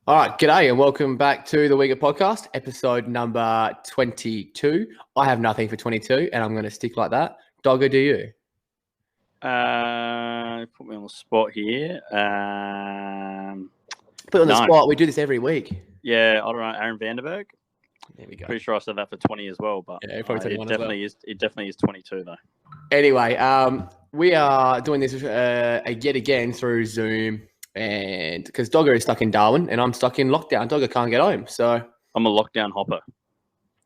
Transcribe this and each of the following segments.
All right, g'day and welcome back to the Weekend Podcast, episode number 22. I have nothing for 22 and I'm going to stick like that. Doggo, do you? Put me on the spot here. Put on the spot. We do this every week. Yeah, I don't know. Aaron Vanderberg. There we go. Pretty sure I said that for 20 as well, but yeah, probably it definitely is. It definitely is 22 though. Anyway, we are doing this yet again through Zoom, and because Doggo is stuck in Darwin and I'm stuck in lockdown. Doggo can't get home, so I'm a lockdown hopper.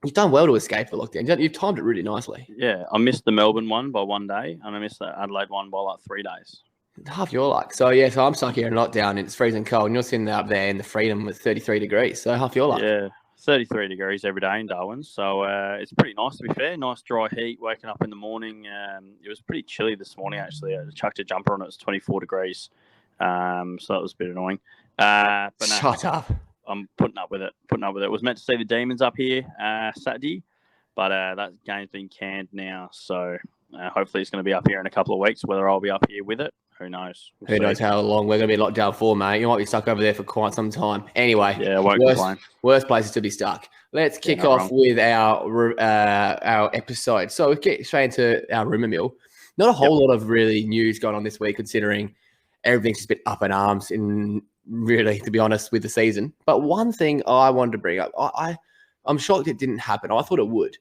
You've done well to escape the lockdown. You've timed it really nicely. Yeah, I missed the Melbourne one by 1 day, and I missed the Adelaide one by like 3 days. Half your luck. So I'm stuck here in lockdown and it's freezing cold, and you're sitting up there in the freedom with 33 degrees. So half your luck. Yeah, 33 degrees every day in Darwin. So it's pretty nice, to be fair. Nice dry heat. Waking up in the morning. It was pretty chilly this morning actually. I chucked a jumper on. It was 24 degrees. So that was a bit annoying. But no, Shut up. I'm putting up with it. It was meant to see the Demons up here Saturday, but that game's been canned now. So hopefully it's going to be up here in a couple of weeks. Whether I'll be up here with it, who knows? Who knows how long we're going to be locked down for, mate. You might be stuck over there for quite some time. Anyway, yeah, I won't complain. Worst places to be stuck. Let's kick off with our episode. So we get straight into our rumour mill. Not a whole lot of really news going on this week, considering everything's just a bit up in arms in really, to be honest, with the season. But one thing I wanted to bring up, I'm shocked it didn't happen. I thought it would.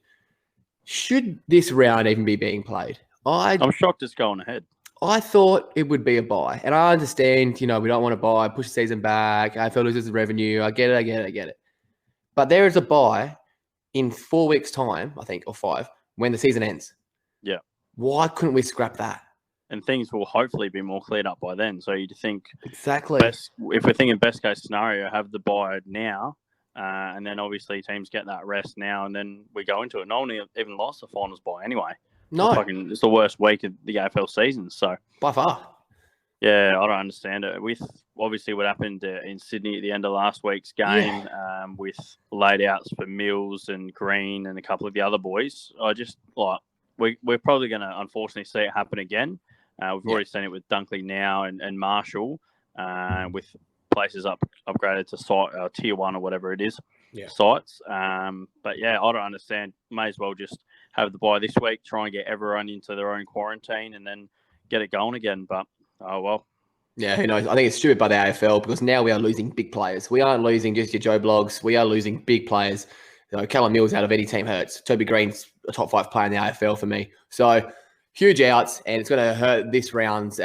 Should this round even be being played? I'm shocked it's going ahead. I thought it would be a buy. And I understand, we don't want to buy, push the season back. AFL loses revenue. I get it. But there is a buy in 4 weeks' time, I think, or 5, when the season ends. Yeah. Why couldn't we scrap that? And things will hopefully be more cleared up by then. So you'd think exactly. If we're thinking best case scenario, have the buy now, and then obviously teams get that rest now, and then we go into it. No one even lost the finals buy anyway. No, it's the worst week of the AFL season. So by far. Yeah, I don't understand it. With obviously what happened in Sydney at the end of last week's game, with laid outs for Mills and Green and a couple of the other boys, I just we're probably going to unfortunately see it happen again. We've already seen it with Dunkley now and Marshall, with places upgraded to site tier 1 or whatever it is, sites. But yeah, I don't understand. May as well just have the bye this week, try and get everyone into their own quarantine, and then get it going again. But oh well. Yeah, who knows? I think it's stupid by the AFL because now we are losing big players. We aren't losing just your Joe Blogs. We are losing big players. Callum Mills out of any team hurts. Toby Green's a top 5 player in the AFL for me. So huge outs, and it's going to hurt this round's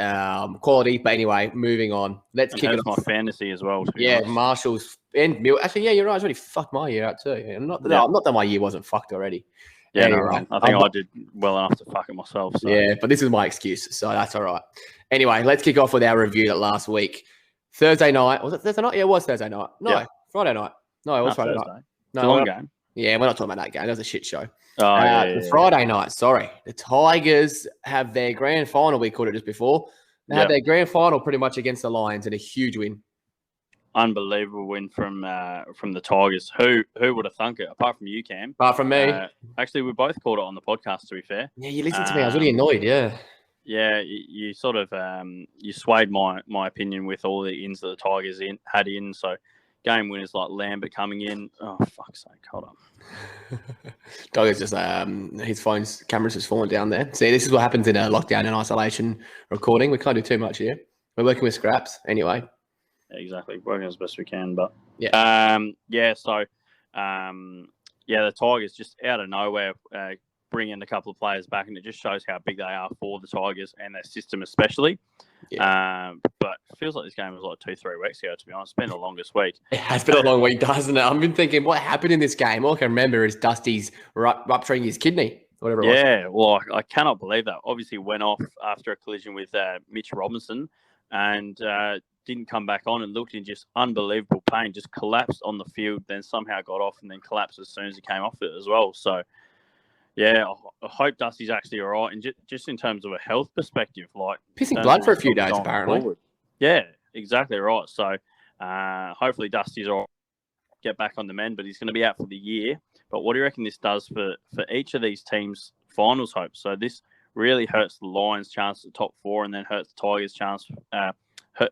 quality. But anyway, moving on. Let's kick it off. My fantasy as well. Marshall's and Mills. Actually, yeah, you're right. It's already fucked my year out too. Not that my year wasn't fucked already. Yeah, anyway, I think I did well enough to fuck it myself. So. Yeah, but this is my excuse, so that's all right. Anyway, let's kick off with our review that last week. Thursday night. Was it Thursday night? Yeah, it was Thursday night. No, Friday night. No, it was Friday night. No, Geelong game. Yeah, we're not talking about that game. That was a shit show. Friday night, sorry. The Tigers have their grand final. We called it just before. They had their grand final pretty much against the Lions and a huge win. Unbelievable win from the Tigers. Who would have thunk it? Apart from you, Cam. Apart from me. Actually, we both called it on the podcast, to be fair. Yeah, you listened to me. I was really annoyed, yeah. Yeah, you sort of you swayed my opinion with all the ins that the Tigers had in. So game winners like Lambert coming in. Oh, fuck's sake. Hold on. Doggies just, his phone's camera's just falling down there. See, this is what happens in a lockdown and isolation recording. We can't do too much here. We're working with scraps anyway. Yeah, exactly. Working as best we can. But the Tigers just out of nowhere bring in a couple of players back, and it just shows how big they are for the Tigers and their system especially. Yeah. But it feels like this game was like 2-3 weeks ago, to be honest. It's been the longest week. It has been a long week, doesn't it? I've been thinking, what happened in this game? All I can remember is Dusty's rupturing his kidney, whatever it was. Yeah, well, I cannot believe that. Obviously went off after a collision with Mitch Robinson and didn't come back on and looked in just unbelievable pain, just collapsed on the field, then somehow got off and then collapsed as soon as he came off it as well. So, yeah, I hope Dusty's actually all right. And just in terms of a health perspective, like... Pissing blood for a few days, apparently. Forward. Yeah, exactly right. So, hopefully Dusty's all right, get back on the mend, but he's going to be out for the year. But what do you reckon this does for each of these teams' finals hopes? So, this really hurts the Lions' chance at the top 4 and then hurts the Tigers' chance...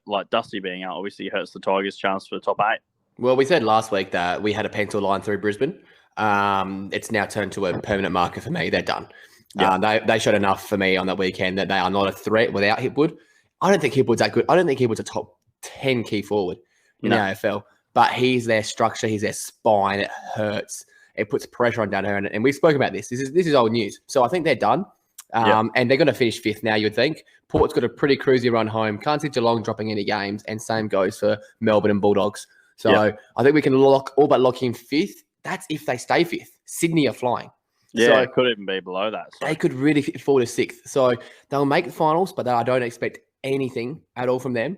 like Dusty being out, obviously hurts the Tigers' chance for the top 8. Well, we said last week that we had a pencil line through Brisbane. It's now turned to a permanent marker for me. They're done. Yeah. They showed enough for me on that weekend that they are not a threat without Hipwood. I don't think Hipwood's that good. I don't think Hipwood's a top 10 key forward in the AFL, but he's their structure. He's their spine. It hurts. It puts pressure on Danaher. And we spoke about this. This is old news. So I think they're done. And they're going to finish 5th now, you'd think. Port's got a pretty cruisy run home. Can't see Geelong dropping any games. And same goes for Melbourne and Bulldogs. So I think we can lock in 5th. That's if they stay 5th. Sydney are flying. Yeah, so it could even be below that. So. They could really fall to 6th. So they'll make the finals, but I don't expect anything at all from them.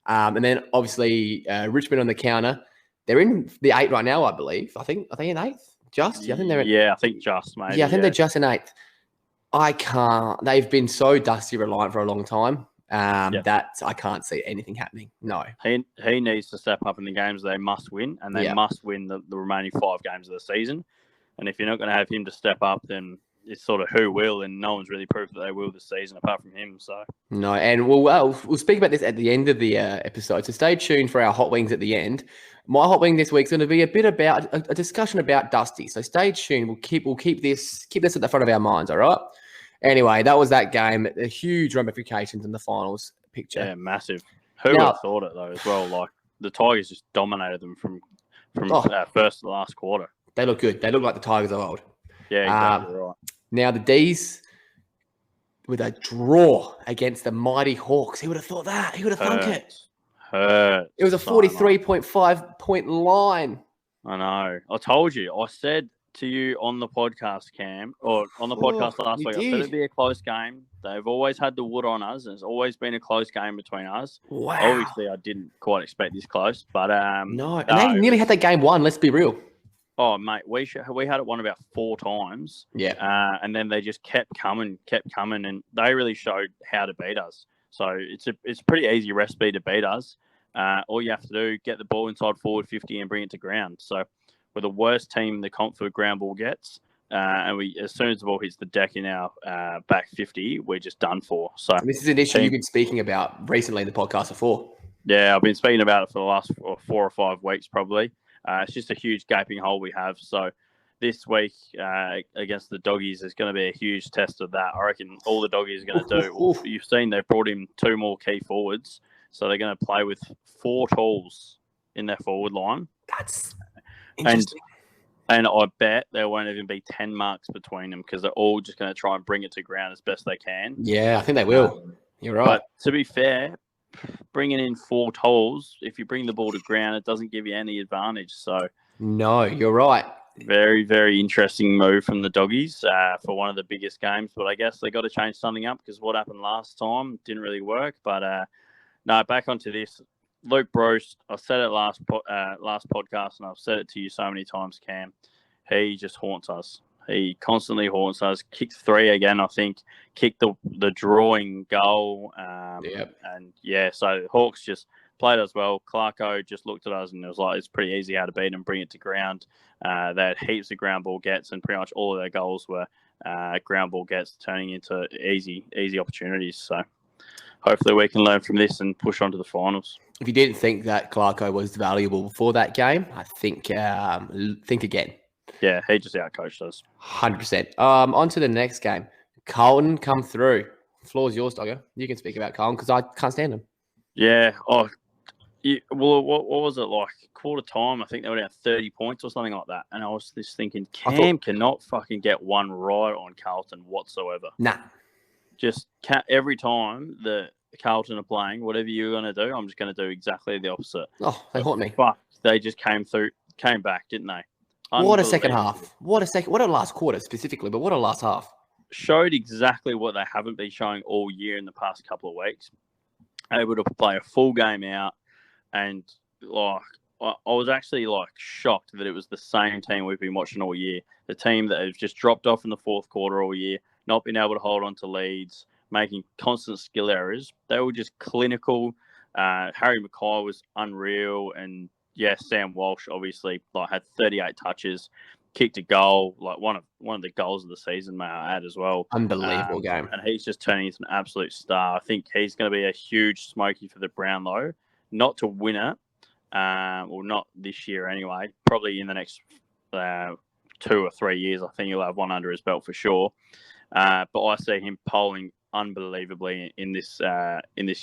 And then obviously Richmond on the counter. They're in the 8 right now, I believe. Are they in 8th? Just? I think they're in, I think just, maybe. Yeah, I think they're just in 8th. I can't. They've been so Dusty reliant for a long time that I can't see anything happening. No. He needs to step up in the games they must win, and they must win the remaining 5 games of the season. And if you're not going to have him to step up, then it's sort of who will, and no one's really proved that they will this season apart from him. So no, and we'll speak about this at the end of the episode. So stay tuned for our hot wings at the end. My hot wing this week is going to be a bit about a discussion about Dusty. So stay tuned. We'll keep this at the front of our minds. All right. Anyway, that was that game. A huge ramifications in the finals picture. Yeah, massive. Who would have thought it though? As well, like the Tigers just dominated them from first to the last quarter. They look good. They look like the Tigers of old. Yeah, exactly right. Now the D's with a draw against the mighty Hawks. Who would have thought that? Who would have thunk it? It was a 43.5 point line. I know. I told you. I said to you on the podcast, Cam, or on the podcast last week, I said it'd be a close game. They've always had the wood on us, and it's always been a close game between us. Wow. Obviously, I didn't quite expect this close, but no, and they nearly had that game won. Let's be real. Oh, mate, we had it won about 4 times. Yeah. And then they just kept coming, and they really showed how to beat us. So it's a pretty easy recipe to beat us. All you have to do, get the ball inside forward 50 and bring it to ground. So we're the worst team the comp for ground ball gets. And as soon as the ball hits the deck in our back 50, we're just done for. So and this is an issue you've been speaking about recently in the podcast before. Yeah, I've been speaking about it for the last 4 or 5 weeks probably. It's just a huge gaping hole we have. So this week against the Doggies is going to be a huge test of that. I reckon all the Doggies are going to do. Well, you've seen they've brought in 2 more key forwards. So they're going to play with 4 tools in their forward line. That's interesting. And I bet there won't even be 10 marks between them because they're all just going to try and bring it to ground as best they can. Yeah, I think they will. You're right. But to be fair, bringing in 4 tolls, if you bring the ball to ground, it doesn't give you any advantage. So no, you're right. Very, very interesting move from the Doggies for one of the biggest games. But I guess they got to change something up because what happened last time didn't really work. But no, back onto this. Luke Bruce, I said it last podcast, and I've said it to you so many times, Cam. He just haunts us. He constantly haunts us. Kicked 3 again, I think. Kicked the drawing goal. And yeah, so Hawks just played as well. Clarko just looked at us and it was like, it's pretty easy how to beat and bring it to ground. They had heaps of ground ball gets, and pretty much all of their goals were ground ball gets turning into easy opportunities. So hopefully we can learn from this and push on to the finals. If you didn't think that Clarko was valuable before that game, I think again. Yeah, he just outcoached us. 100%. On to the next game. Carlton come through. Floor's yours, Dogger. You can speak about Carlton because I can't stand them. Yeah. Oh, well, what was it like? Quarter time, I think they were down 30 points or something like that. And I was just thinking, Cam cannot fucking get one right on Carlton whatsoever. Nah. Just every time the Carlton are playing, whatever you're going to do, I'm just going to do exactly the opposite. Oh, they haunt me. Fuck, they just came back, didn't they? What a second half. What a last quarter specifically, but what a last half. Showed exactly what they haven't been showing all year in the past couple of weeks. Able to play a full game out, and like I was actually like shocked that it was the same team we've been watching all year. The team that has just dropped off in the 4th quarter all year, not been able to hold on to leads, making constant skill errors. They were just clinical. Harry Mackay was unreal, and yeah, Sam Walsh obviously had 38 touches, kicked a goal, like one of the goals of the season, may I add as well. Unbelievable game. And he's just turning into an absolute star. I think he's going to be a huge smoky for the Brownlow, not to win it, well, not this year anyway. Probably in the next 2 or 3 years, I think he'll have one under his belt for sure. But I see him polling unbelievably in this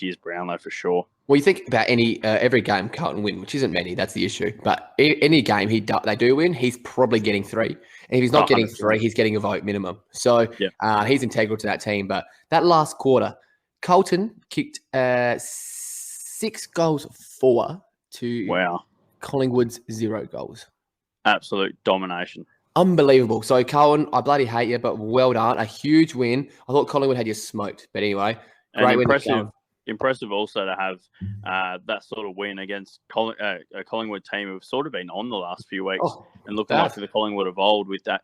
year's Brownlow for sure. Well, you think about every game Carlton win, which isn't many, that's the issue. But any game they do win, he's probably getting 3. And if he's not getting 3, he's getting a vote minimum. So he's integral to that team. But that last quarter, Carlton kicked 6 goals for to Collingwood's 0 goals. Absolute domination. Unbelievable. So, Carlton, I bloody hate you, but well done. A huge win. I thought Collingwood had you smoked. But anyway, great win. Impressive also to have that sort of win against a Collingwood team who've sort of been on the last few weeks and looking like the Collingwood of old with that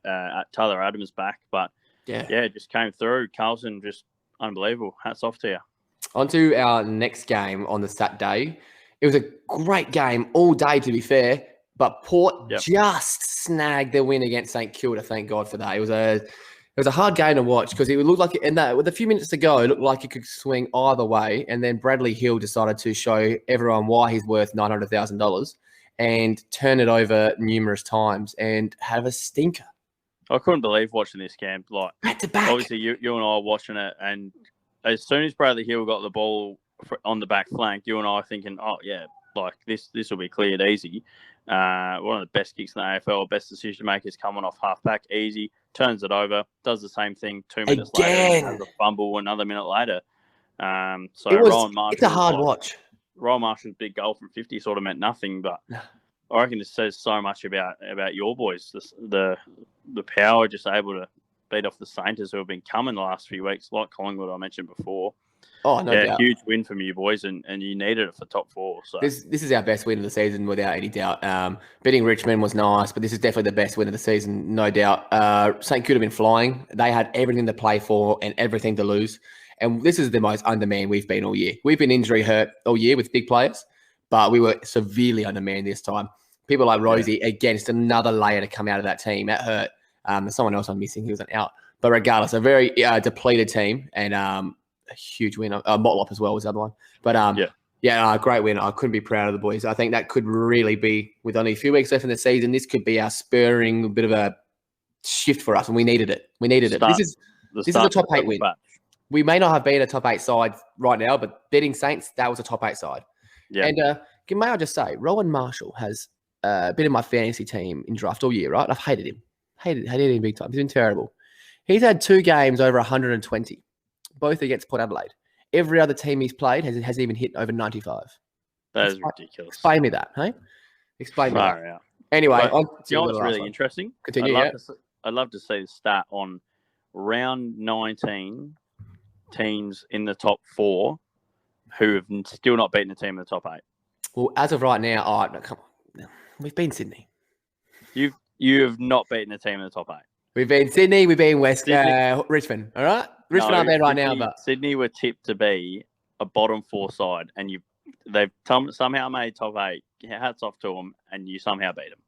Tyler Adams back. But it just came through. Carlton, just unbelievable. Hats off to you. On to our next game on the Saturday. It was a great game all day, to be fair, but Port just snagged their win against St Kilda. Thank God for that. It was a hard game to watch because it looked like, with a few minutes to go, it looked like it could swing either way. And then Bradley Hill decided to show everyone why he's worth $900,000 and turn it over numerous times and have a stinker. I couldn't believe watching this game. Like, back to back. Obviously, you and I were watching it, and as soon as Bradley Hill got the ball on the back flank, you and I were thinking, this will be cleared easy. One of the best kicks in the AFL, best decision makers coming off half back, easy, turns it over, does the same thing 2 minutes later, has a fumble another minute later. Ryan Marshall, it's a hard watch. Ryan Marshall's big goal from 50 sort of meant nothing, but I reckon this says so much about your boys. The power just able to beat off the Saints who have been coming the last few weeks, like Collingwood I mentioned before. Oh, no doubt. Huge win from you boys, and you needed it for top 4. So this is our best win of the season without any doubt. Beating Richmond was nice, but this is definitely the best win of the season, no doubt. St Kilda have been flying. They had everything to play for and everything to lose. And this is the most undermanned we've been all year. We've been injury hurt all year with big players, but we were severely undermanned this time. People like Rosie, against another layer to come out of that team. That hurt. There's someone else I'm missing. He was out. But regardless, a very depleted team and a huge win. Motlop as well was the other one. But great win. I couldn't be proud of the boys. I think that could really be, with only a few weeks left in the season, this could be our spurring bit of a shift for us, and we needed it. This is a top 8 win. We may not have been a top 8 side right now, but beating Saints, that was a top 8 side. Yeah. And may I just say, Rowan Marshall has been in my fantasy team in draft all year, right? I've hated him. Hated him big time. He's been terrible. He's had 2 games over 120, both against Port Adelaide. Every other team he's played has even hit over 95. That is ridiculous. Explain me that, hey? Explain me that. Out. Anyway, you know what's really interesting? Continue. I'd love to see the stat on round 19 teams in the top 4 who have still not beaten a team in the top 8. Well, as of right now, no, come on. We've been Sydney. You have not beaten a team in the top 8. We've been Sydney. We've been Richmond. All right, Richmond aren't there right now, but Sydney were tipped to be a bottom 4 side, and they've somehow made top 8. Hats off to them, and you somehow beat them.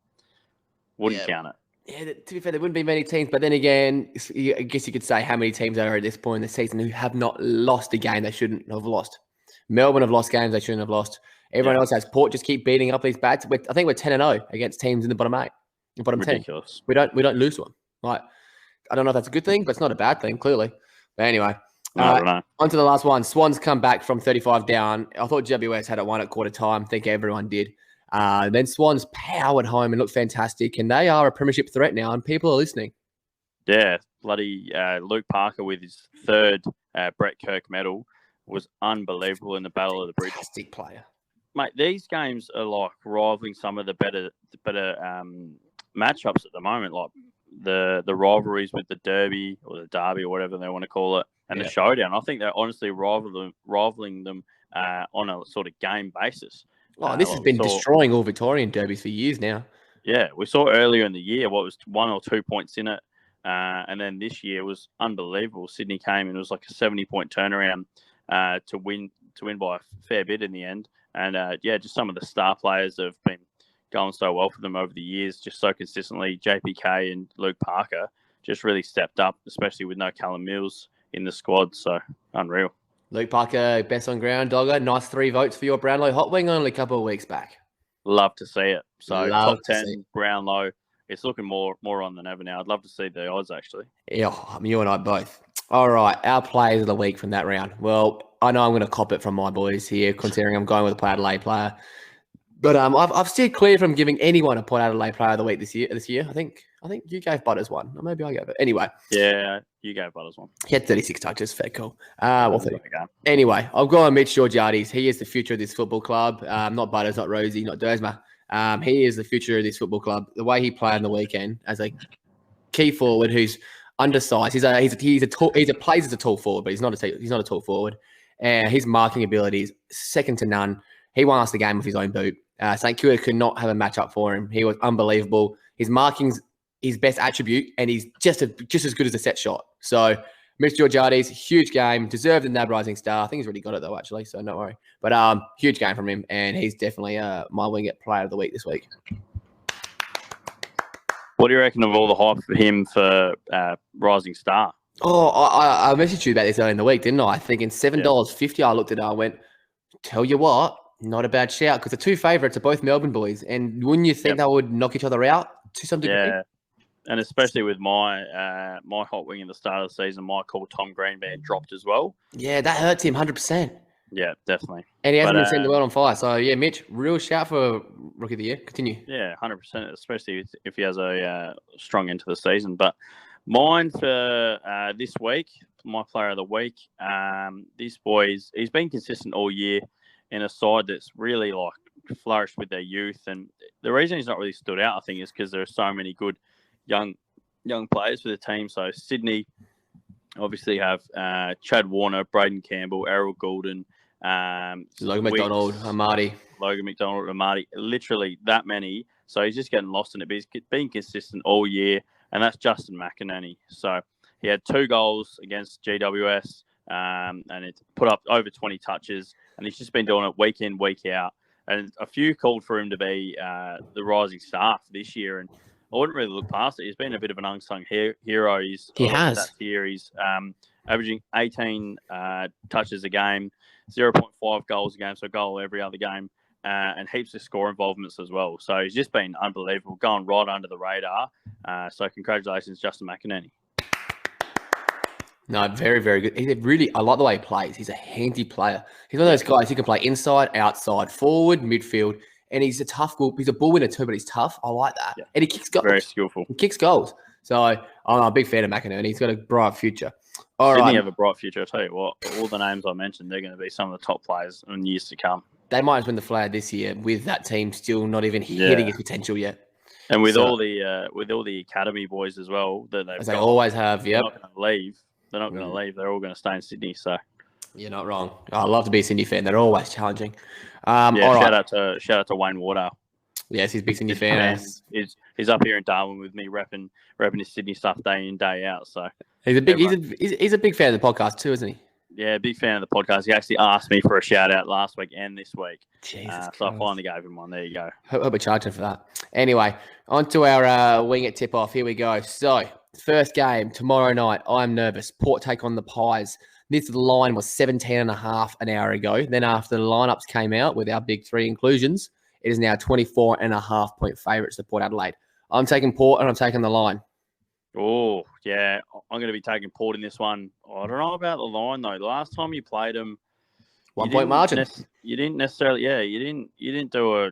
Wouldn't count it. Yeah, to be fair, there wouldn't be many teams, but then again, I guess you could say how many teams are at this point in the season who have not lost a game they shouldn't have lost. Melbourne have lost games they shouldn't have lost. Everyone else has. Port just keep beating up these bats. I think we're 10-0 against teams in the bottom 8, bottom Ridiculous. 10. We don't lose one. Like, I don't know if that's a good thing, but it's not a bad thing, clearly. But anyway, I don't know. On to the last one. Swans come back from 35 down. I thought GWS had it won at quarter time. I think everyone did. Then Swans powered home and looked fantastic, and they are a premiership threat now, and people are listening. Yeah, bloody Luke Parker with his 3rd Brett Kirk medal was unbelievable in the Battle of the Bridge. Fantastic player. Mate, these games are like rivaling some of the better matchups at the moment, like the rivalries with the Derby or the Derby or whatever they want to call it, and the Showdown. I think they're honestly rivaling them on a sort of game basis. Oh, this has been destroying all Victorian derbies for years now. Yeah, we saw earlier in the year what was 1 or 2 points in it, and then this year was unbelievable. Sydney came and it was like a 70-point turnaround to win by a fair bit in the end. And just some of the star players have been going so well for them over the years, just so consistently. JPK and Luke Parker just really stepped up, especially with no Callum Mills in the squad. So unreal. Luke Parker, best on ground, Dogger. Nice 3 votes for your Brownlow Hot Wing only a couple of weeks back. love to see it. So Love top to see 10, Brownlow, it's looking more on than ever now. I'd love to see the odds, actually. Yeah, you and I both. All right, our players of the week from that round. Well, I know I'm going to cop it from my boys here, considering I'm going with a Port Adelaide player. But I've steered clear from giving anyone a Port Adelaide player of the week this year. I think you gave Butters one, or maybe I gave it. Anyway, Yeah, you gave Butters one. he had 36 touches. Fair call. Okay. Anyway, I've gone Mitch Georgiades. He is the future of this football club. Not Butters, not Rosie, not Dersma. He is the future of this football club. The way he played on the weekend as a key forward who's undersized. He plays as a tall forward, but he's not a tall forward. His marking ability is second to none. He won us the game with his own boot. St Kilda could not have a match up for him. He was unbelievable. His marking's his best attribute, and he's just as good as a set shot. So, Mitch Georgiades, huge game, deserved the NAB Rising Star. I think he's already got it though, actually, so don't worry. But huge game from him, and he's definitely my wingett player of the week this week. What do you reckon of all the hype for him for Rising Star? Oh, I messaged you about this earlier in the week, didn't I? Thinking $7.50. I looked at it. I went, tell you what, not a bad shout, because the two favourites are both Melbourne boys, and wouldn't you think they would knock each other out to some degree? Yeah, and especially with my hot wing in the start of the season, my call Tom Green being dropped as well. Yeah, that hurts him 100%. Yeah, definitely. And he hasn't been setting the world on fire. So, yeah, Mitch, real shout for Rookie of the Year. Continue. Yeah, 100%, especially if he has a strong end to the season. But mine for this week, my player of the week, this boy, he's been consistent all year in a side that's really flourished with their youth. And the reason he's not really stood out, I think, is because there are so many good young players for the team. So Sydney obviously have Chad Warner, Braden Campbell, Errol Goulden, Logan McDonald, Amadi. Literally that many. So he's just getting lost in it. But he's been consistent all year, and that's Justin McInerney. So he had 2 goals against GWS, and it put up over 20 touches, and he's just been doing it week in, week out. And a few called for him to be the rising star for this year, and I wouldn't really look past it. He's been a bit of an unsung hero. He's averaging 18 touches a game, 0.5 goals a game, so a goal every other game, and heaps of score involvements as well. So he's just been unbelievable, going right under the radar. So congratulations, Justin McInerney. No, very, very good. I like the way he plays. He's a handy player. He's one of those guys who can play inside, outside, forward, midfield, and he's a tough goal. He's a ball winner too, but he's tough. I like that. Yeah. And he kicks goals. Very skillful. He kicks goals. So I'm a big fan of McInerney. He's got a bright future. Sydney have a bright future. I tell you what, all the names I mentioned, they're going to be some of the top players in years to come. They might have won the flag this year with that team still not even hitting its potential yet. And with all the academy boys as well that they always have. Yep. They're not going to leave. They're not going to leave. They're all going to stay in Sydney. So you're not wrong. I love to be a Sydney fan. They're always challenging. Shout out to Wayne Wardale. Yes, he's a big Sydney fan. He's up here in Darwin with me, repping his Sydney stuff day in, day out. So he's a big fan of the podcast too, isn't he? Yeah, big fan of the podcast. He actually asked me for a shout out last week and this week. So I finally gave him one. There you go. Hope we're charging for that. Anyway, on to our wing it tip off. Here we go. So first game tomorrow night. I'm nervous. Port take on the Pies. This line was 17.5 an hour ago. Then after the lineups came out with our big 3 inclusions, it is now 24.5 point favourites to Port Adelaide. I'm taking Port and I'm taking the line. Oh, yeah. I'm going to be taking Port in this one. I don't know about the line, though. The last time you played them, 1 point margin. You didn't necessarily, you didn't do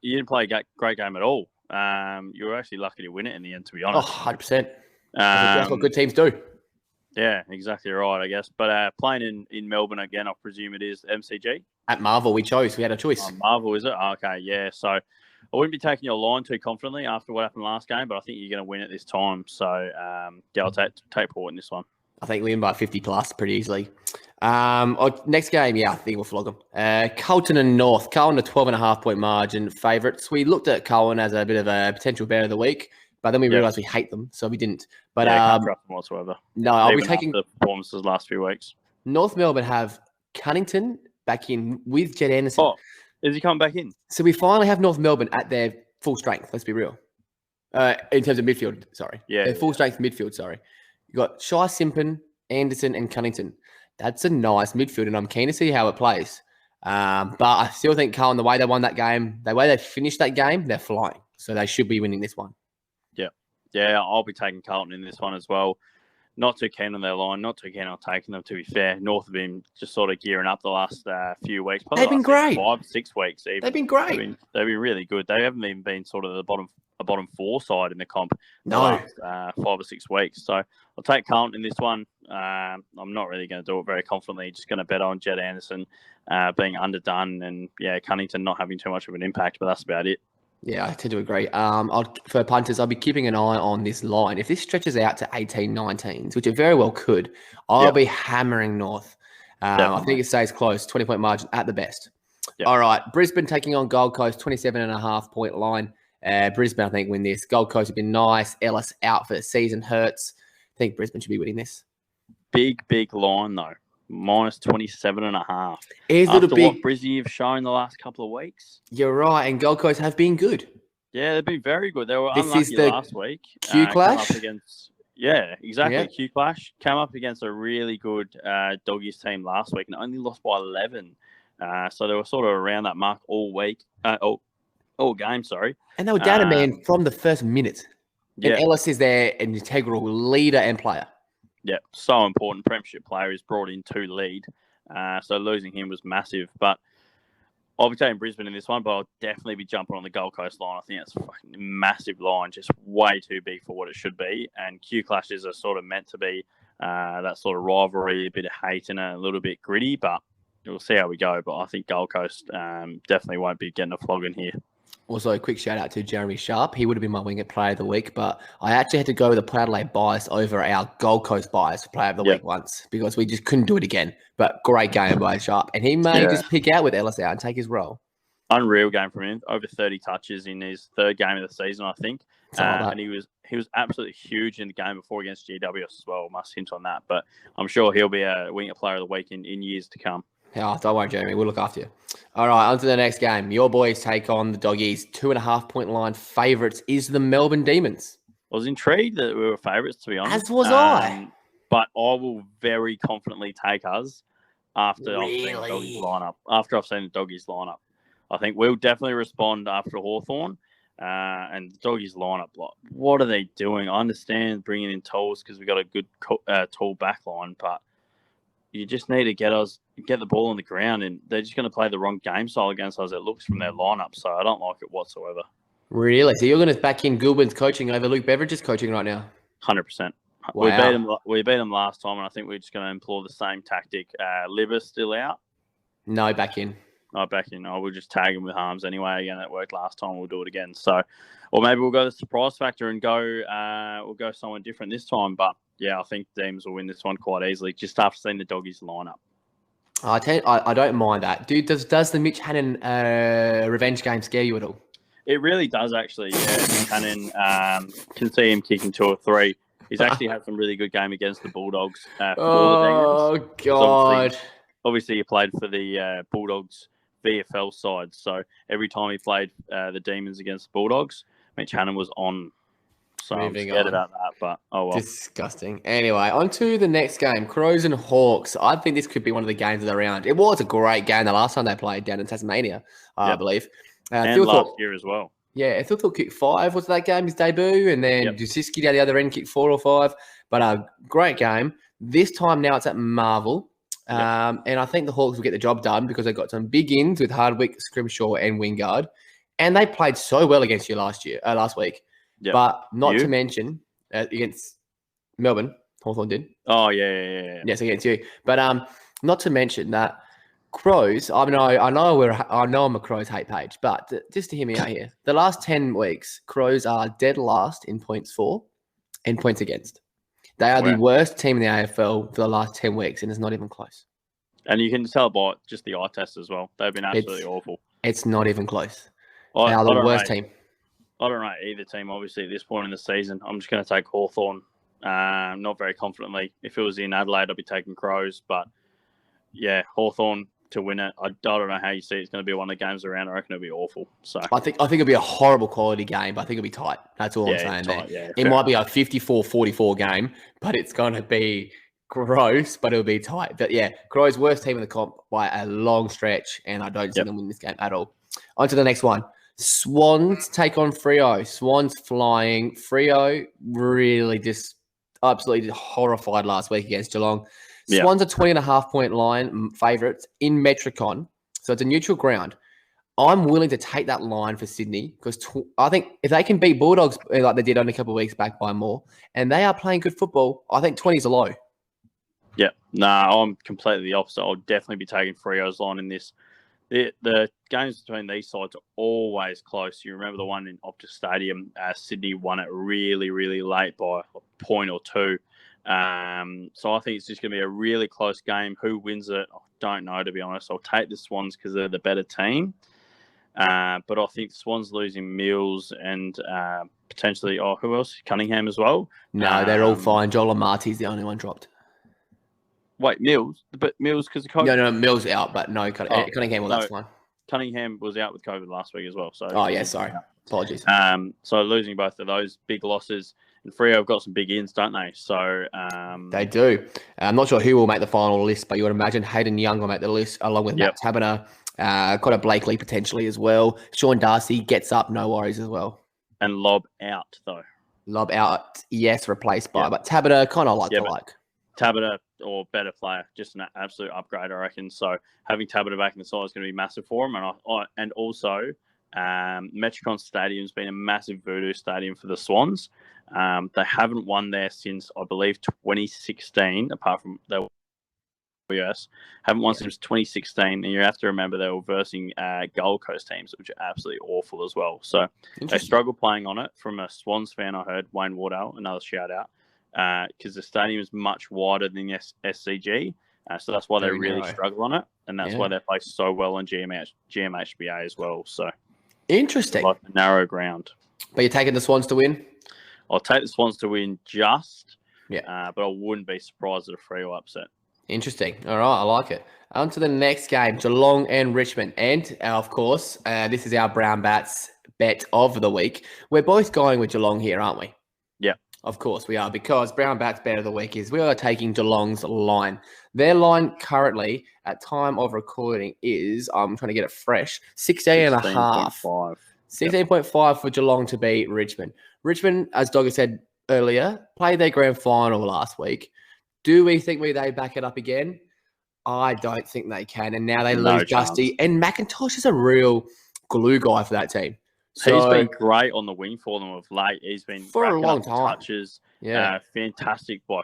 you didn't play a great game at all. You were actually lucky to win it in the end, to be honest. Oh, 100%. That's what good teams do. Yeah, exactly right, I guess. But playing in Melbourne again, I presume it is MCG. At Marvel, we had a choice. Marvel, is it? Okay, yeah. So I wouldn't be taking your line too confidently after what happened last game, but I think you're going to win it this time. So, I'll take Port in this one. I think we win by 50 plus pretty easily. Next game, I think we'll flog them. Carlton and North. Carlton, a 12.5 point margin favourites. We looked at Carlton as a bit of a potential bear of the week, but then we realised we hate them, so we didn't. But can't trust them whatsoever. No, I'll be taking the performances last few weeks. North Melbourne have Cunnington back in with Jed Anderson. Oh, is he coming back in? So we finally have North Melbourne at their full strength. Let's be real. In terms of midfield, sorry. Yeah. Their full strength midfield, sorry. You got Shai Simpson, Anderson, and Cunnington. That's a nice midfield, and I'm keen to see how it plays. But I still think Carlton, the way they won that game, the way they finished that game, they're flying. So they should be winning this one. Yeah, I'll be taking Carlton in this one as well. Not too keen on their line, not too keen on taking them, to be fair. North have been just sort of gearing up the last few weeks. Probably They've been great. 5, 6 weeks even. They've been great. They've been really good. They haven't even been sort of a bottom 4 side in the comp No. the last 5 or 6 weeks. So I'll take Carlton in this one. I'm not really going to do it very confidently. Just going to bet on Jed Anderson being underdone and, Cunnington not having too much of an impact, but that's about it. Yeah, I tend to agree. For punters, I'll be keeping an eye on this line. If this stretches out to 18, 19s, which it very well could, I'll be hammering North. I think it stays close, 20-point margin at the best. Yep. All right, Brisbane taking on Gold Coast, 27.5-point line. Brisbane, I think, win this. Gold Coast have been nice. Ellis out for the season hurts. I think Brisbane should be winning this. Big line, though. Minus 27.5. Is After it a big... what Brizzy have shown the last couple of weeks. You're right, and Gold Coast have been good. Yeah, they've been very good. They were This unlucky is the last week. Q clash? Yeah, exactly. Yeah. Q clash. Came up against a really good Doggies team last week and only lost by 11. So they were sort of around that mark all week. All game, sorry. And they were down a man from the first minute. Yeah. And Ellis is their integral leader and player. Yeah, so important. Premiership player is brought in to lead. So losing him was massive. But I'll be taking Brisbane in this one, but I'll definitely be jumping on the Gold Coast line. I think that's a fucking massive line, just way too big for what it should be. And Q clashes are sort of meant to be that sort of rivalry, a bit of hate and a little bit gritty, but we'll see how we go. But I think Gold Coast definitely won't be getting a flogging here. Also, a quick shout out to Jeremy Sharp. He would have been my winged player of the week, but I actually had to go with the Adelaide bias over our Gold Coast bias for player of the week once because we just couldn't do it again. But great game by Sharp. And he may just pick out with Ellis out and take his role. Unreal game from him. Over 30 touches in his third game of the season, I think. And he was absolutely huge in the game before against GWS as well. Must hint on that. But I'm sure he'll be a winged player of the week in years to come. Oh, don't worry, Jeremy. We'll look after you. All right, on to the next game. Your boys take on the Doggies. 2.5-point line favourites is the Melbourne Demons. I was intrigued that we were favourites, to be honest. As was I. But I will very confidently take us after I've seen the Doggies lineup. After I've seen the Doggies lineup, I think we'll definitely respond after Hawthorn. And the Doggies lineup, like, what are they doing? I understand bringing in tools because we've got a good tall back line, but you just need to get the ball on the ground, and they're just going to play the wrong game style against us, it looks, from their lineup. So I don't like it whatsoever. Really? So you're going to back in Goulburn's coaching over Luke Beveridge's coaching right now? 100%. Wow. We beat them last time, and I think we're just going to employ the same tactic. Liver's still out. No, back in. Back in. We'll just tag him with Harms anyway. Again, it worked last time. We'll do it again. So, or maybe we'll go the surprise factor and we'll go someone different this time. But yeah, I think Demons will win this one quite easily just after seeing the Doggies lineup. I don't mind that. Dude, does the Mitch Hannon revenge game scare you at all? It really does, actually. Yeah, Mitch Hannon, can see him kicking 2 or 3. He's actually had some really good game against the Bulldogs. Oh, God. Obviously, he played for the Bulldogs VFL side. So every time he played the Demons against the Bulldogs, Mitch Hannon was on. So I'm scared about that, but oh well. Disgusting. Anyway, on to the next game, Crows and Hawks. I think this could be one of the games of the round. It was a great game the last time they played down in Tasmania, I believe. And last year as well. Yeah, Thilthorpe kicked 5 was that game, his debut, and then Dusiski down the other end kicked 4 or 5. But a great game. This time now it's at Marvel. And I think the Hawks will get the job done because they got some big ins with Hardwick, Scrimshaw, and Wingard. And they played so well against you last week. Yep. But not to mention against Melbourne, Hawthorn did. Oh, yeah. Yes, against you. But not to mention that Crows, I know I'm a Crows hate page, but just to hear me out here, the last 10 weeks, Crows are dead last in points for and points against. They are the worst team in the AFL for the last 10 weeks, and it's not even close. And you can tell by just the eye test as well. They've been absolutely awful. It's not even close. They are the worst team. I don't rate either team, obviously, at this point in the season. I'm just going to take Hawthorn, not very confidently. If it was in Adelaide, I'd be taking Crows. But, yeah, Hawthorn to win it. I don't know how you see it's going to be one of the games around. I reckon it'll be awful. So I think it'll be a horrible quality game, but I think it'll be tight. That's all I'm saying there. Yeah, it might be a 54-44 game, but it's going to be gross, but it'll be tight. But yeah, Crows worst team in the comp by a long stretch, and I don't see them win this game at all. On to the next one. Swans take on Freo. Swans flying. Freo really just absolutely horrified last week against Geelong. Swans are 20.5-point line favourites in Metricon. So it's a neutral ground. I'm willing to take that line for Sydney because I think if they can beat Bulldogs like they did only a couple of weeks back by more, and they are playing good football, I think 20 is a low. Yeah, I'm completely the opposite. I'll definitely be taking Freo's line in this. The games between these sides are always close. You remember the one in Optus Stadium, Sydney won it really, really late by a point or two. So I think it's just going to be a really close game. Who wins it? I don't know, to be honest. I'll take the Swans because they're the better team. But I think the Swans losing Mills and potentially, who else? Cunningham as well. No, they're all fine. Joel Amarty's the only one dropped. Wait, Mills? But Mills because of COVID? No, Mills out, but no, Cunningham, that's fine. Cunningham was out with COVID last week as well. So sorry. Apologies. So losing both of those big losses, and Freo have got some big ins, don't they? So they do. I'm not sure who will make the final list, but you would imagine Hayden Young will make the list along with Matt Taberner. Connor Blakely potentially as well. Sean Darcy gets up, no worries as well. And Lob out though. Lob out, yes, replaced by, but Taberner kind of like. Taberner or better player, just an absolute upgrade, I reckon. So having Taberner back in the side is going to be massive for him, and also Metricon Stadium's been a massive voodoo stadium for the Swans. They haven't won there since I believe 2016, apart from they were haven't won since 2016, and you have to remember they were versing Gold Coast teams, which are absolutely awful as well. So they struggle playing on it. From a Swans fan, I heard Wayne Wardell, another shout out, because the stadium is much wider than the SCG, so that's why they really struggle on it, and that's why they play so well on GMHBA as well. So interesting, like a narrow ground. But you're taking the Swans to win? I'll take the Swans to win but I wouldn't be surprised at a Freo upset. Interesting. All right, I like it. On to the next game, Geelong and Richmond. And, of course, this is our Brown Bats bet of the week. We're both going with Geelong here, aren't we? Yeah. Of course we are, because Brown Bats bet of the week is we are taking Geelong's line. Their line currently, at time of recording, is, I'm trying to get it fresh, 16.5. 16.5 for Geelong to beat Richmond. Richmond, as Doggies said earlier, played their grand final last week. Do we think they back it up again? I don't think they can. And now they lose Dusty. And McIntosh is a real glue guy for that team. So, he's been great on the wing for them of late. He's been for a long time. Touches. Yeah. Fantastic by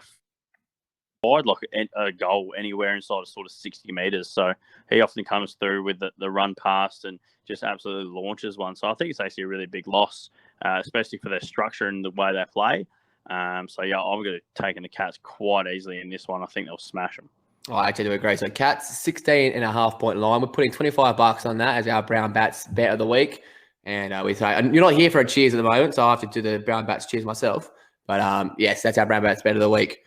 wide, like a goal anywhere inside of sort of 60 metres. So he often comes through with the run past and just absolutely launches one. So I think it's actually a really big loss, especially for their structure and the way they play. I'm going to take the Cats quite easily in this one. I think they'll smash them. I actually do agree. So Cats, 16.5-point line. We're putting $25 on that as our Brown Bats bet of the week. And we say, and you're not here for a cheers at the moment, so I have to do the Brown Bats cheers myself. But yes, that's our Brown Bats bet of the week.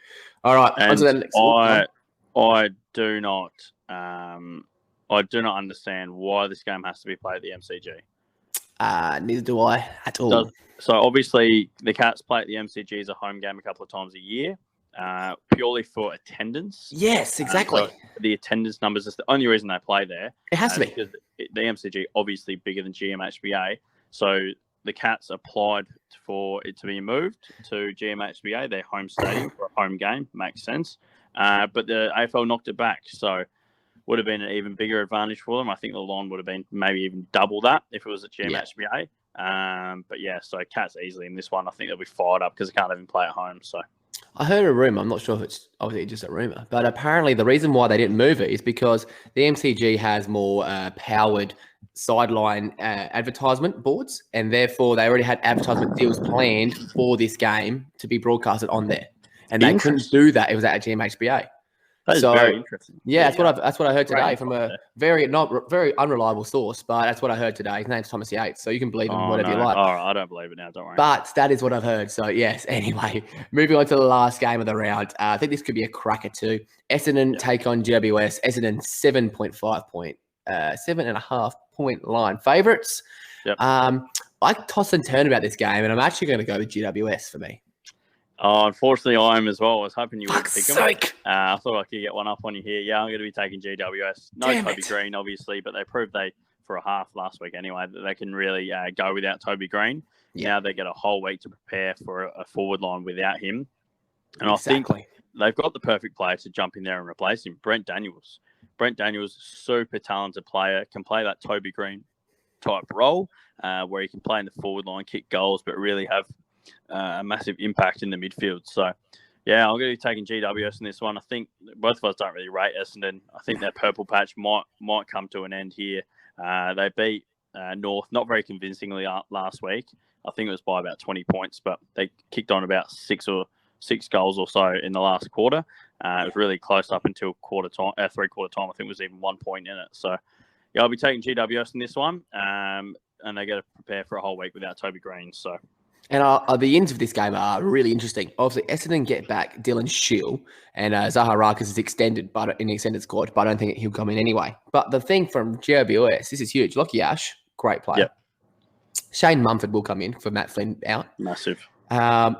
All right. On to the next one. I do not understand why this game has to be played at the MCG. Neither do I at all. So obviously the Cats play at the MCG as a home game a couple of times a year, purely for attendance. Yes, exactly. So the attendance numbers is the only reason they play there. It has to be. Because the MCG obviously bigger than GMHBA. So the Cats applied for it to be moved to GMHBA, their home stadium, for a home game. Makes sense. But the AFL knocked it back. So would have been an even bigger advantage for them. I think the line would have been maybe even double that if it was at GMHBA. But yeah, so Cats easily in this one. I think they'll be fired up because they can't even play at home. So I heard a rumor. I'm not sure if it's obviously just a rumor, but apparently the reason why they didn't move it is because the MCG has more powered sideline advertisement boards, and therefore they already had advertisement deals planned for this game to be broadcasted on there, and they couldn't do that. It was at GMHBA. That is very interesting. Yeah, that's what I heard today from a very unreliable source, but that's what I heard today. His name's Thomas Yates, so you can believe him whatever you like. All right, I don't believe it now. Don't worry. But that is what I've heard. So yes. Anyway, moving on to the last game of the round. I think this could be a cracker too. Essendon take on GWS. Essendon 7.5 line favourites. Yep. I toss and turn about this game, and I'm actually going to go with GWS for me. Oh, unfortunately, I am as well. I was hoping you would Fuck's pick them. sake. I thought I could get one up on you here. Yeah, I'm going to be taking GWS. No Damn Toby it. Green, obviously, but they proved for a half last week anyway, that they can really go without Toby Green. Yeah. Now they get a whole week to prepare for a forward line without him. And Exactly. I think they've got the perfect player to jump in there and replace him, Brent Daniels. Brent Daniels, super talented player, can play that Toby Green type role where he can play in the forward line, kick goals, but really have a massive impact in the midfield. So, yeah, I'm going to be taking GWS in this one. I think both of us don't really rate Essendon. I think their purple patch might come to an end here. They beat North not very convincingly last week. I think it was by about 20 points, but they kicked on about six goals or so in the last quarter. It was really close up until three-quarter time. I think it was even 1 point in it. So, yeah, I'll be taking GWS in this one. And they got to prepare for a whole week without Toby Green. So, and the ends of this game are really interesting. Obviously, Essendon get back Dylan Shiel, and Zaharakis is extended, but in the extended squad. But I don't think he'll come in anyway. But the thing from GWS, this is huge. Lockie Ash, great player. Yep. Shane Mumford will come in for Matt Flynn out. Massive.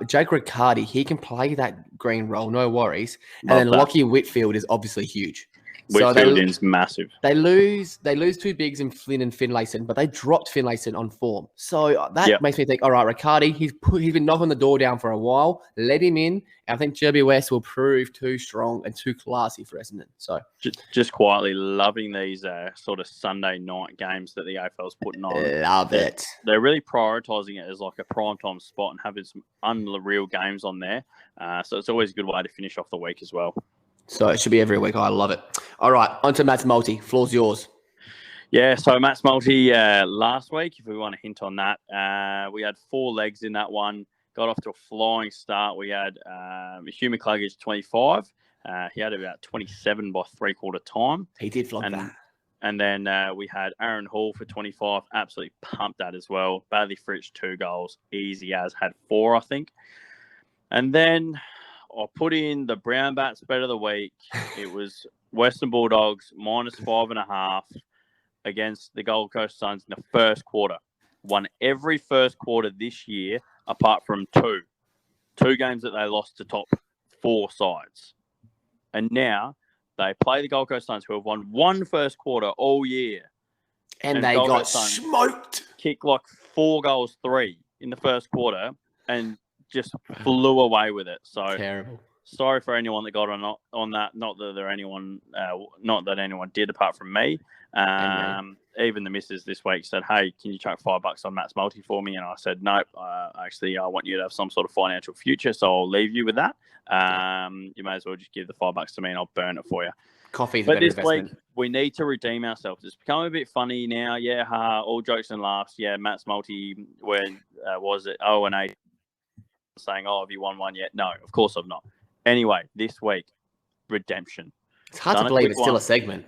Jake Riccardi, he can play that green role, no worries. And then Lockie Whitfield is obviously huge. Whitfield is massive. They lose two bigs in Flynn and Finlayson, but they dropped Finlayson on form. So that makes me think, all right, Riccardi, he's been knocking the door down for a while. Let him in. And I think GWS will prove too strong and too classy for Essendon. So just quietly loving these sort of Sunday night games that the AFL's putting on. Love it. They're really prioritising it as like a primetime spot and having some unreal games on there. So it's always a good way to finish off the week as well. So it should be every week. I love it. All right, on to Matt's multi. Floor's yours. Yeah, so Matt's multi last week, if we want to hint on that, we had 4 legs in that one. Got off to a flying start. We had Hugh McCluggage 25. He had about 27 by three-quarter time. He did flog that. And then we had Aaron Hall for 25. Absolutely pumped that as well. Bailey Fritsch, 2 goals. Easy as, had 4, I think. And then I put in the Brown Bats bet of the week. It was Western Bulldogs -5.5 against the Gold Coast Suns in the first quarter. Won every first quarter this year, apart from 2. 2 games that they lost to top 4 sides. And now they play the Gold Coast Suns, who have won 1 first quarter all year. And they got smoked. Kicked like 4 goals, 3 in the first quarter, and just flew away with it. So terrible. Sorry for anyone that got on that. Not that anyone did, apart from me. Even the missus this week said, "Hey, can you chuck $5 on Matt's multi for me?" And I said, "Nope. Actually, I want you to have some sort of financial future, so I'll leave you with that. You may as well just give the $5 to me, and I'll burn it for you." Coffee's a but better this investment. week we need to redeem ourselves. It's become a bit funny now. Yeah, all jokes and laughs. Yeah, Matt's multi. When was it? 0-8. Saying, "Oh, have you won one yet?" No, of course I've not. Anyway, this week, redemption. It's hard to believe it's still a segment.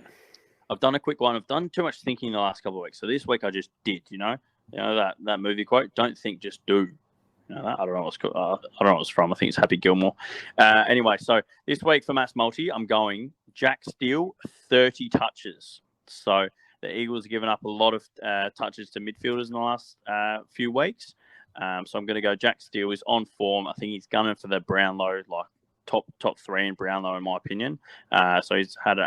I've done a quick one. I've done too much thinking the last couple of weeks. So this week I just did, you know that movie quote, don't think, just do. You know that? I don't know what it's from. I think it's Happy Gilmore. Anyway, so this week for Matt's multi, I'm going Jack Steele, 30 touches. So the Eagles have given up a lot of touches to midfielders in the last few weeks. So I'm going to go Jack Steele. Is on form. I think he's gunning for the Brownlow, like top 3 in Brownlow, in my opinion. So he's had an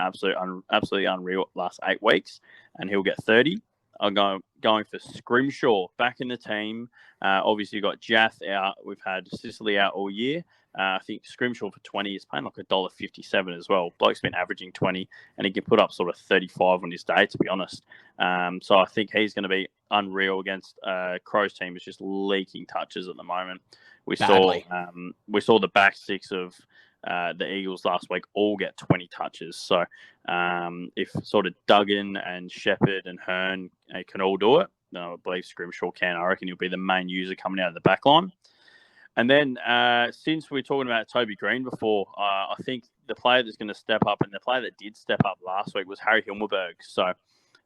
absolutely unreal last 8 weeks, and he'll get 30. I'm going for Scrimshaw back in the team. Obviously, you've got Jath out. We've had Sicily out all year. I think Scrimshaw for 20 is paying like $1.57 as well. Bloke's been averaging 20, and he can put up sort of 35 on his day, to be honest. So I think he's going to be unreal against Crow's team. Is just leaking touches at the moment. We saw the back 6 of the Eagles last week all get 20 touches. So if sort of Duggan and Shepherd and Hearn can all do it, I believe Scrimshaw can. I reckon he'll be the main user coming out of the back line. And then since we were talking about Toby Green before, I think the player that's going to step up, and the player that did step up last week, was Harry Himmelberg. So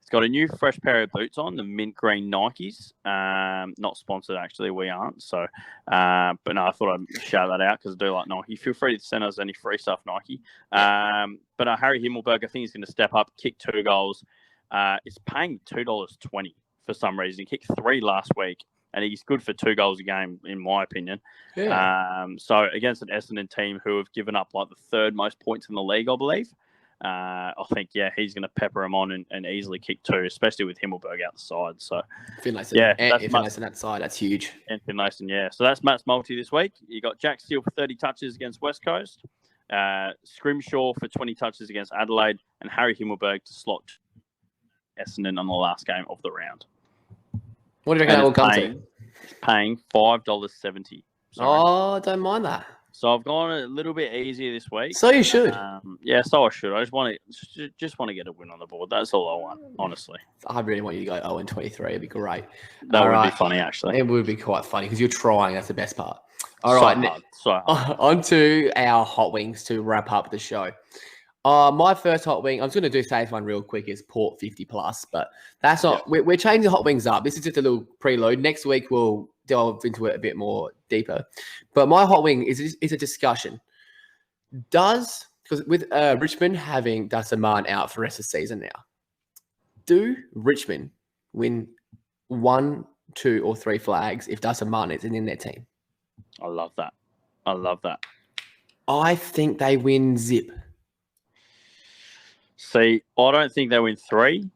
he's got a new fresh pair of boots on, the mint green Nikes. Not sponsored, actually. We aren't. So, but no, I thought I'd shout that out because I do like Nike. Feel free to send us any free stuff, Nike. But Harry Himmelberg, I think he's going to step up, kick 2 goals. It's paying $2.20 for some reason. He kicked 3 last week. and he's good for 2 goals a game, in my opinion. Yeah. So against an Essendon team who have given up like the 3rd most points in the league, I believe. I think, he's going to pepper him on and easily kick 2, especially with Himmelberg out the side. So, Finlayson. That's Finlayson that side. That's huge. And Finlayson, yeah. So that's Matt's multi this week. You got Jack Steele for 30 touches against West Coast, Scrimshaw for 20 touches against Adelaide, and Harry Himmelberg to slot Essendon on the last game of the round. What do you reckon that will come to? Paying $5.70. Oh, I don't mind that. So I've gone a little bit easier this week. So you should. So I should. I just want to get a win on the board. That's all I want, honestly. I really want you to go 0-23. It'd be great. That would be funny, actually. It would be quite funny because you're trying. That's the best part. All so right. Hard. So hard. On to our hot wings to wrap up the show. My first hot wing, I'm just going to say this one real quick, is Port 50+, but that's not, we're changing hot wings up. This is just a little preload. Next week, we'll delve into it a bit more deeper. But my hot wing is a discussion. Because with Richmond having Dustin out for the rest of the season now, do Richmond win 1, 2, or 3 flags if Dustin is in their team? I love that. I think they win zip. See, I don't think they win 3,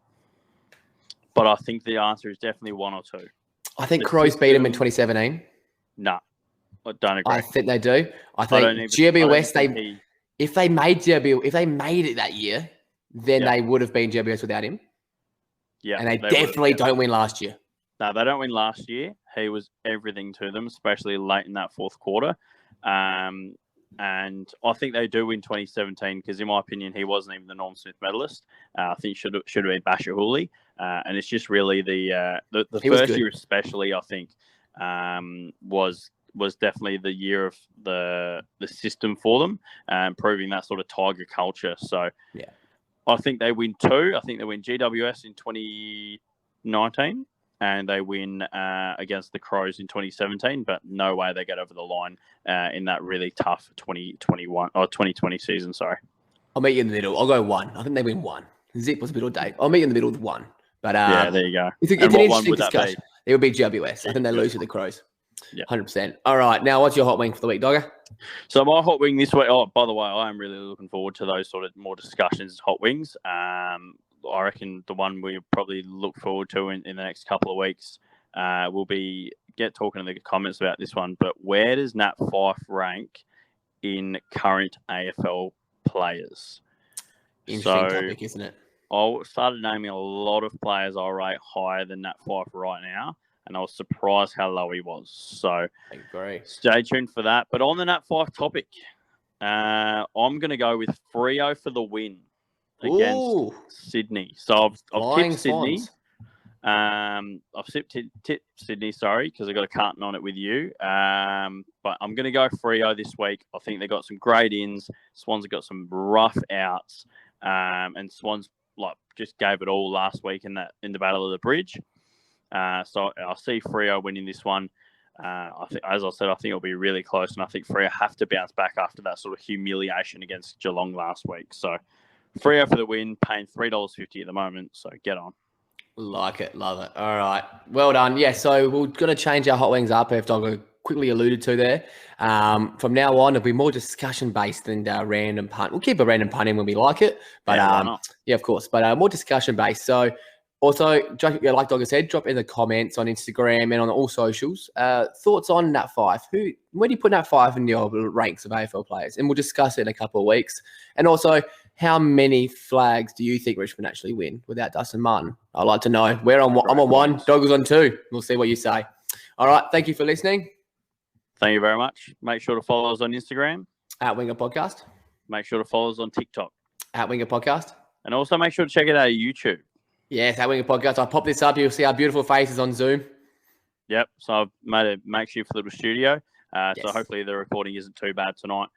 but I think the answer is definitely 1 or 2. I think Crows beat them in 2017. No, I don't agree. I think they do. I think GWS, if they made it that year, then they would have been GWS without him. Yeah, and they definitely don't win last year. No, they don't win last year. He was everything to them, especially late in that 4th quarter. And I think they do win 2017 because, in my opinion, he wasn't even the Norm Smith medalist. I think should have been Basher Hooley. And it's just really the first year, especially, I think, was definitely the year of the system for them, proving that sort of Tiger culture. So, I think they win 2. I think they win GWS in 2019. And they win against the Crows in 2017, but no way they get over the line in that really tough 2020 season. Sorry, I'll meet you in the middle. I'll go 1. I think they win 1. Zip was middle date. I'll meet you in the middle with 1. But there you go. It's an interesting discussion. It would be GWS. I think they lose to the Crows. 100%. All right, now what's your hot wing for the week, Dogger? So my hot wing this week. Oh, by the way, I am really looking forward to those sort of more discussions. Hot wings. I reckon the one we probably look forward to in the next couple of weeks will be talking in the comments about this one. But where does Nat Fyfe rank in current AFL players? Interesting topic, isn't it? I started naming a lot of players I rate higher than Nat Fyfe right now, and I was surprised how low he was. So I agree. Stay tuned for that. But on the Nat Fyfe topic, I'm going to go with Freo for the win against Sydney. So I've tipped Sydney. I've tipped Sydney, because I got a Carlton on it with you. But I'm going to go Freo this week. I think they got some great ins. Swans have got some rough outs. And Swans just gave it all last week in the Battle of the Bridge. So I see Freo winning this one. I think, as I said, I think it'll be really close, and I think Freo have to bounce back after that sort of humiliation against Geelong last week. So Freo for the win, paying $3.50 at the moment. So get on. Like it, love it. All right, well done. Yeah, so we're going to change our hot wings up, if Dogger quickly alluded to there. From now on, it'll be more discussion based than random punt. We'll keep a random punt in when we like it, but yeah, of course, but more discussion based. So. Also, like Dogger said, drop in the comments on Instagram and on all socials. Thoughts on Nat Fyfe? Where do you put Nat Fyfe in your ranks of AFL players? And we'll discuss it in a couple of weeks. And also, how many flags do you think Richmond actually win without Dustin Martin? I'd like to know. I'm on 1, Dogger's on 2. We'll see what you say. All right, thank you for listening. Thank you very much. Make sure to follow us on Instagram. @Winger Podcast. Make sure to follow us on TikTok. @Winger Podcast. And also make sure to check out our YouTube. Yes, @Winger Podcast. I'll pop this up. You'll see our beautiful faces on Zoom. Yep. So I've made a makeshift little studio. So hopefully the recording isn't too bad tonight.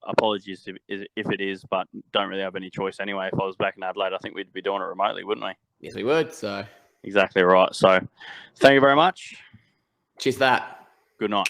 Apologies if it is, but don't really have any choice anyway. If I was back in Adelaide, I think we'd be doing it remotely, wouldn't we? Yes, we would. So exactly right. So thank you very much. Cheers for that. Good night.